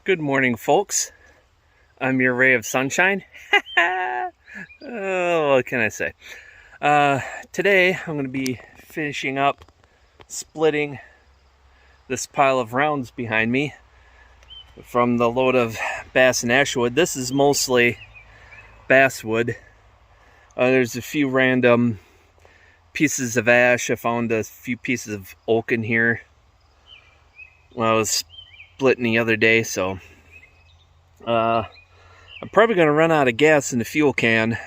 Good morning, folks. I'm your ray of sunshine. Oh, what can I say? Today, I'm going to be finishing up splitting this pile of rounds behind me from the load of bass and ashwood. This is mostly basswood. There's a few random pieces of ash. I found a few pieces of oak in here when I was splitting the other day, so I'm probably going to run out of gas in the fuel can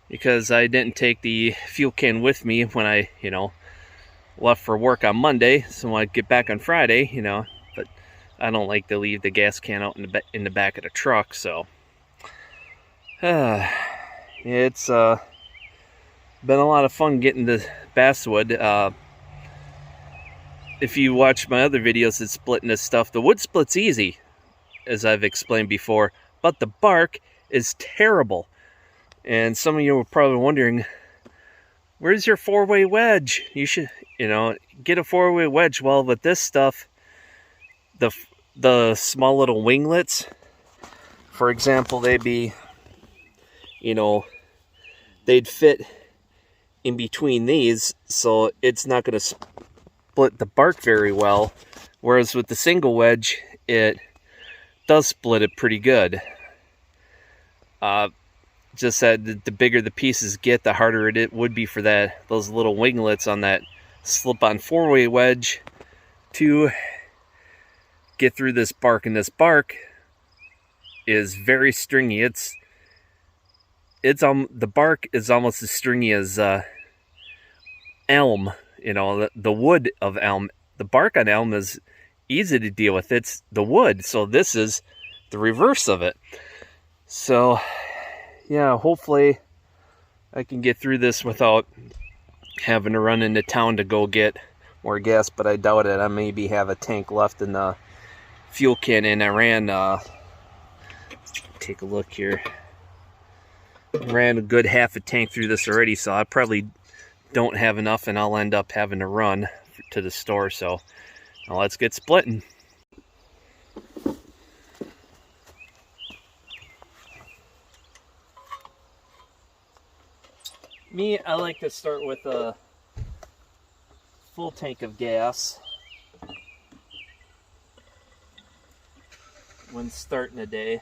because I didn't take the fuel can with me when I, left for work on Monday. So when I get back on Friday, but I don't like to leave the gas can out in the back of the truck, so it's been a lot of fun getting the basswood. If you watch my other videos that's splitting this stuff, the wood split's easy, as I've explained before, but the bark is terrible. And some of you are probably wondering, where's your 4-way wedge? You should, get a 4-way wedge. Well, with this stuff, the small little winglets, for example, they'd be, they'd fit in between these, so it's not going to split the bark very well, whereas with the single wedge it does split it pretty good. Just that the bigger the pieces get, the harder it would be for those little winglets on that slip-on 4-way wedge to get through this bark. And this bark is very stringy. The bark is almost as stringy as elm. The wood of elm. The bark on elm is easy to deal with. It's the wood. So this is the reverse of it. So, yeah, hopefully I can get through this without having to run into town to go get more gas, but I doubt it. I maybe have a tank left in the fuel can, and I ran, take a look here. Ran a good half a tank through this already, so I probably don't have enough, and I'll end up having to run to the store. So now let's get splitting. Me, I like to start with a full tank of gas when starting a day.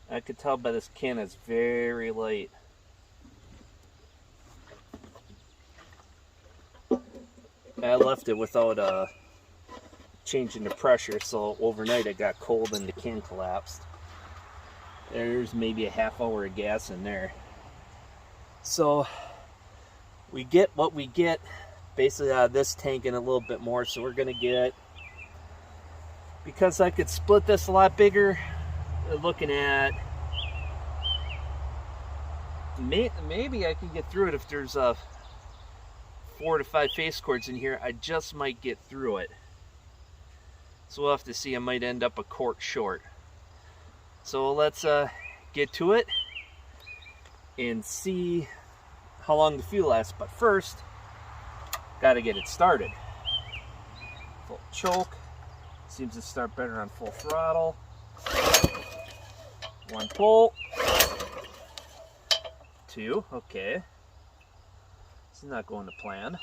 I could tell by this can it's very light. I left it without changing the pressure, so overnight it got cold and the can collapsed. There's maybe a half hour of gas in there. So we get what we get basically out of this tank and a little bit more. So we're gonna get, because I could split this a lot bigger, looking at maybe I can get through it if there's 4 to 5 face cords in here. I just might get through it, so we'll have to see. I might end up a quart short. So let's get to it and see how long the fuel lasts. But first, got to get it started. Full choke. Seems to start better on full throttle. 1 pull. 2. Okay. This is not going to plan.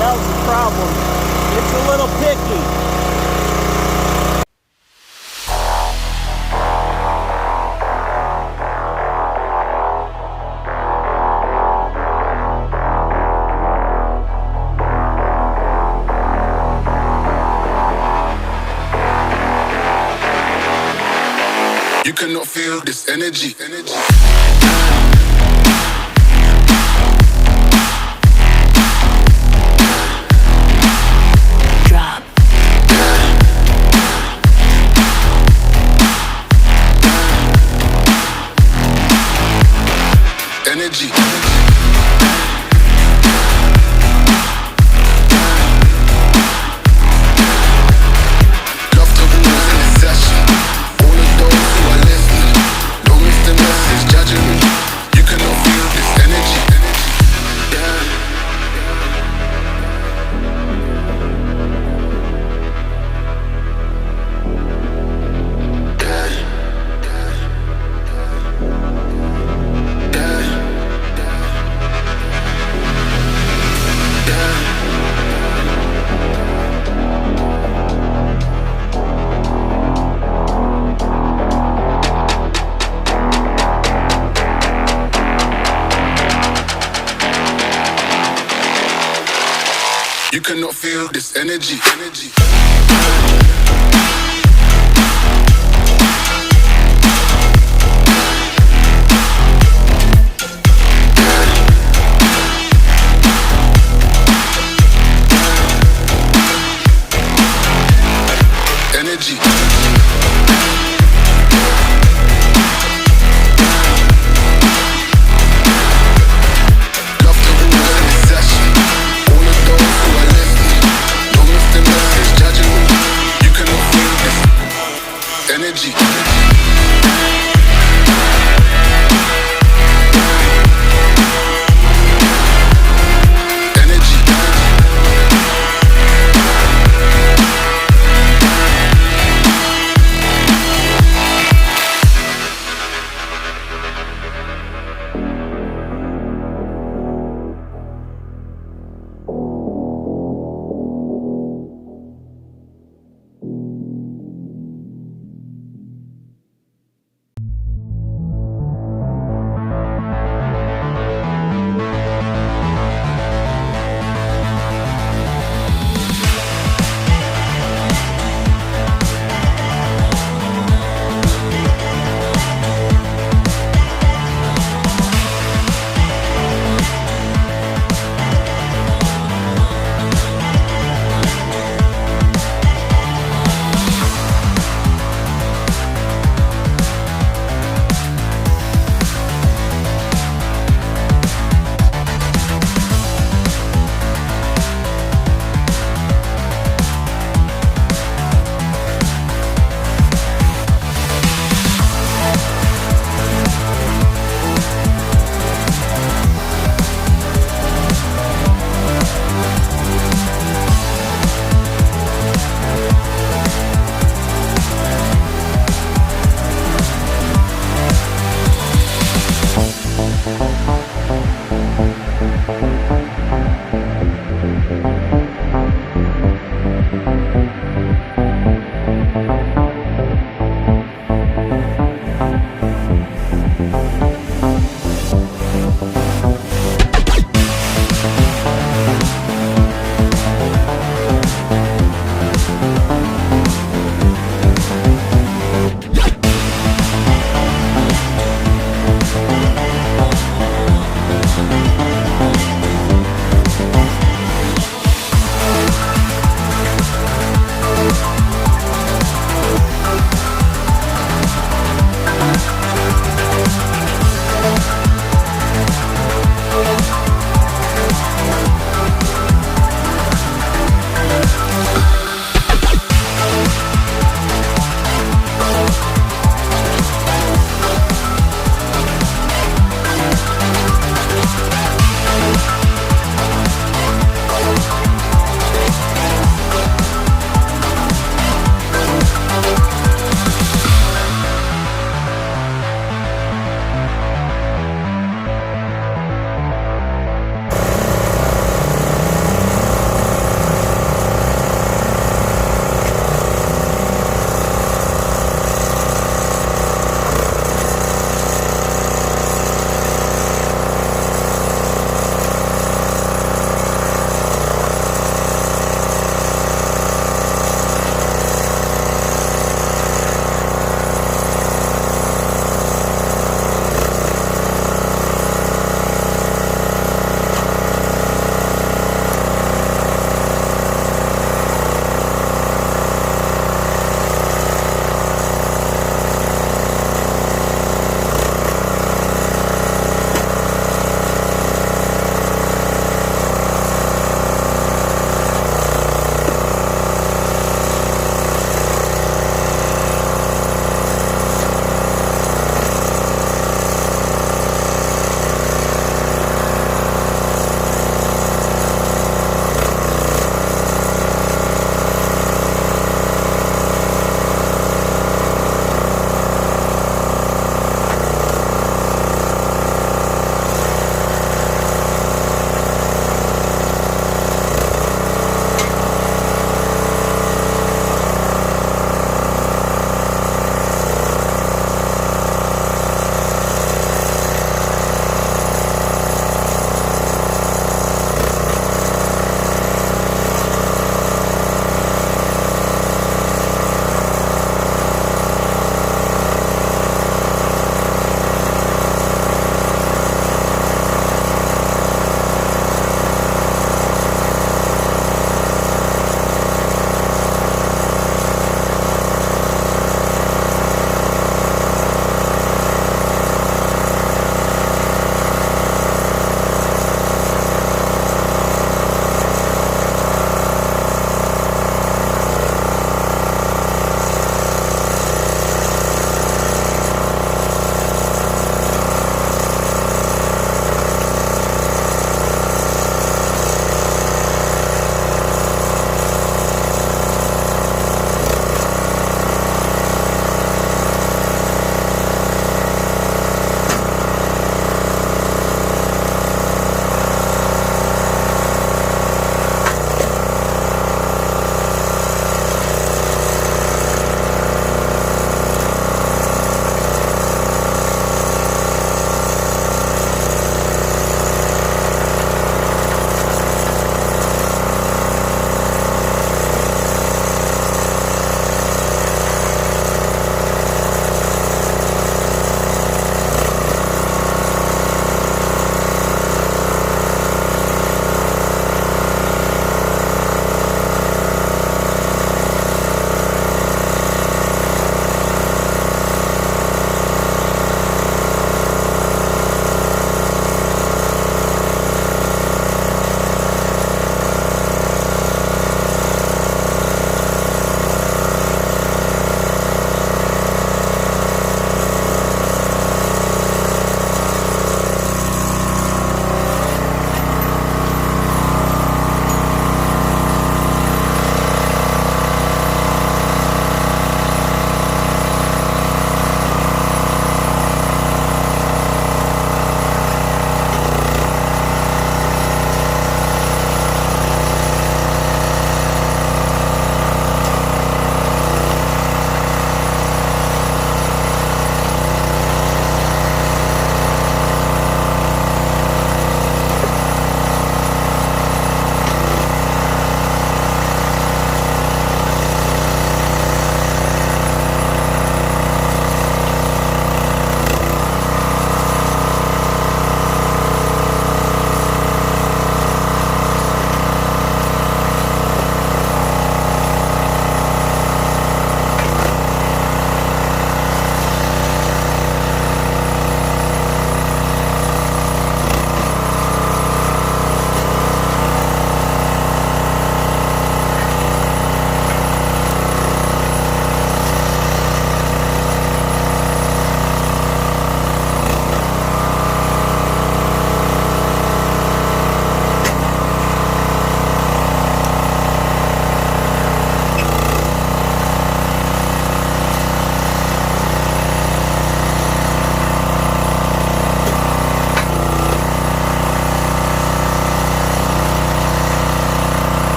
That was the problem. It's a little picky. You cannot feel this energy. Drop. cannot feel this energy. Energy. Love to rule any session. All of those who are listening, don't miss the message judging me. You cannot feel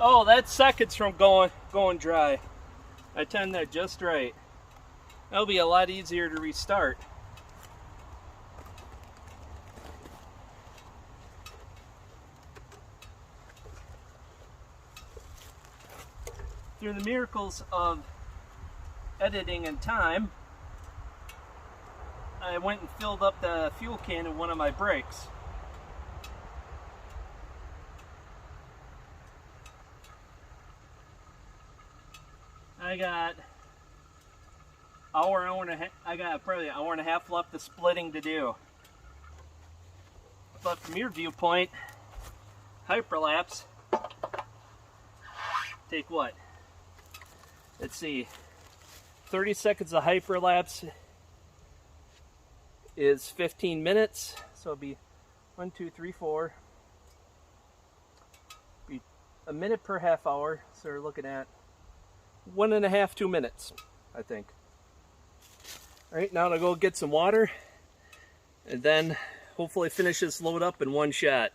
Oh, that's seconds from going dry. I timed that just right. That'll be a lot easier to restart. Through the miracles of editing and time, I went and filled up the fuel can in one of my brakes. I got hour and a half. I got probably an hour and a half left of splitting to do. But from your viewpoint, hyperlapse. Take what? Let's see. 30 seconds of hyperlapse is 15 minutes. So it'll be 1, 2, 3, 4. Be a minute per half hour. So we're looking at 1.5, 2 minutes, I think. All right, now I'll go get some water and then hopefully finish this load up in one shot.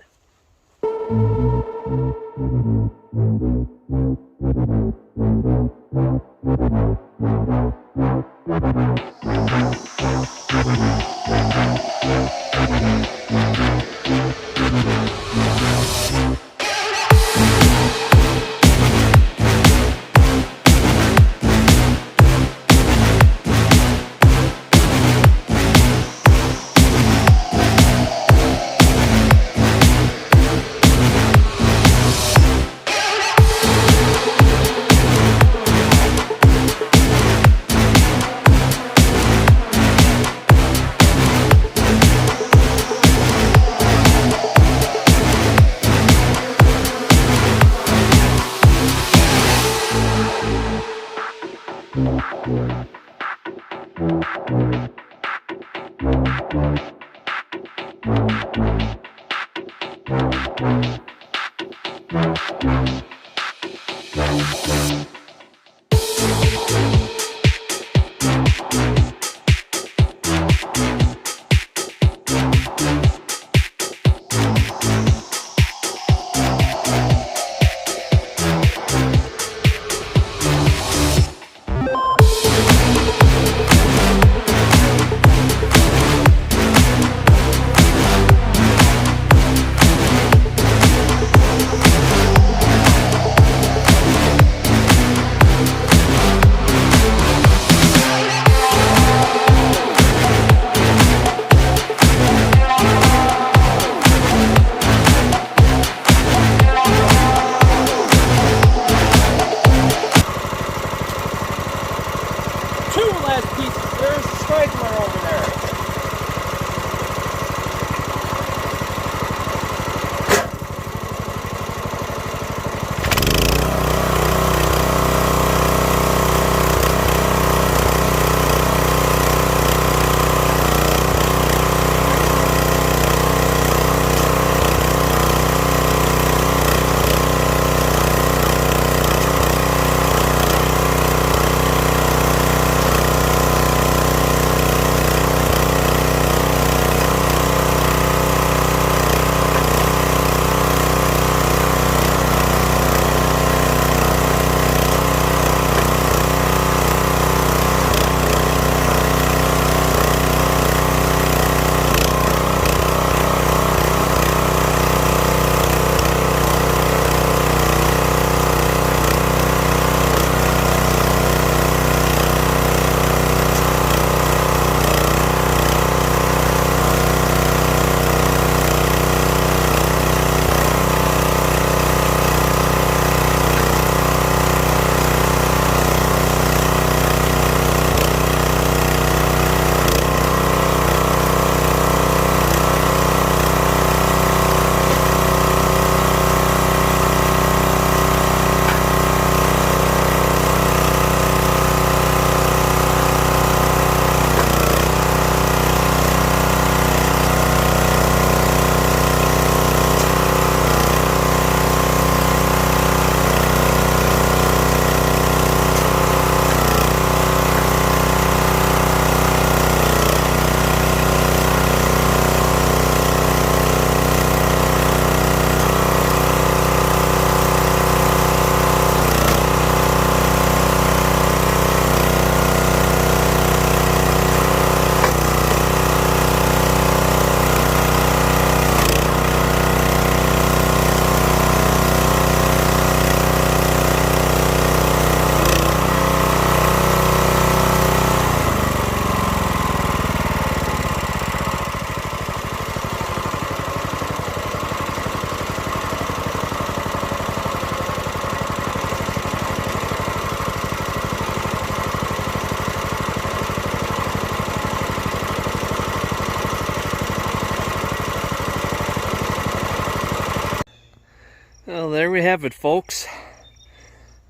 Well, there we have it, folks.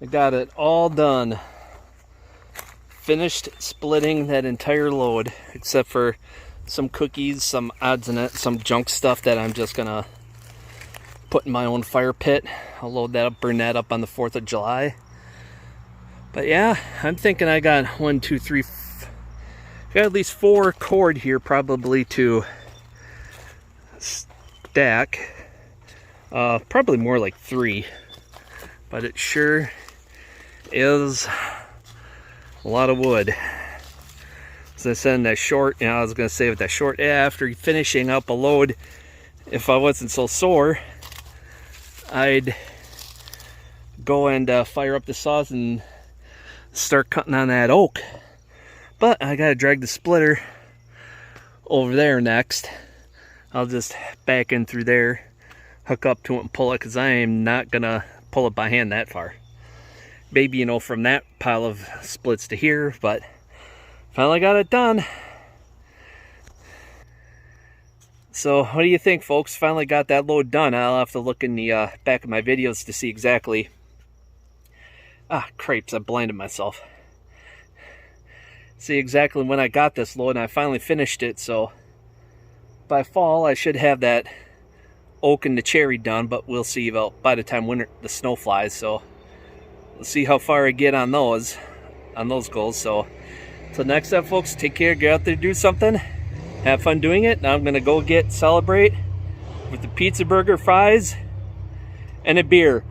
I got it all done. Finished splitting that entire load, except for some cookies, some odds in it, some junk stuff that I'm just gonna put in my own fire pit. I'll load that up, burn that up on the 4th of July. But yeah, I'm thinking I got got at least 4 cord here probably to stack. Probably more like 3, but it sure is a lot of wood. As I said in that short, I was gonna say with that short, after finishing up a load, if I wasn't so sore, I'd go and fire up the saws and start cutting on that oak. But I gotta drag the splitter over there next. I'll just back in through there, hook up to it and pull it, because I am not gonna pull it by hand that far. Maybe, from that pile of splits to here, but finally got it done. So what do you think, folks? Finally got that load done. I'll have to look in the back of my videos to see exactly. Crapes, I blinded myself. See exactly when I got this load, and I finally finished it, so by fall I should have that oak and the cherry done, but we'll see about by the time the snow flies. So we'll see how far I get on those goals. So till next time, folks, take care, get out there, do something, have fun doing it. Now I'm gonna go celebrate with the pizza, burger, fries, and a beer.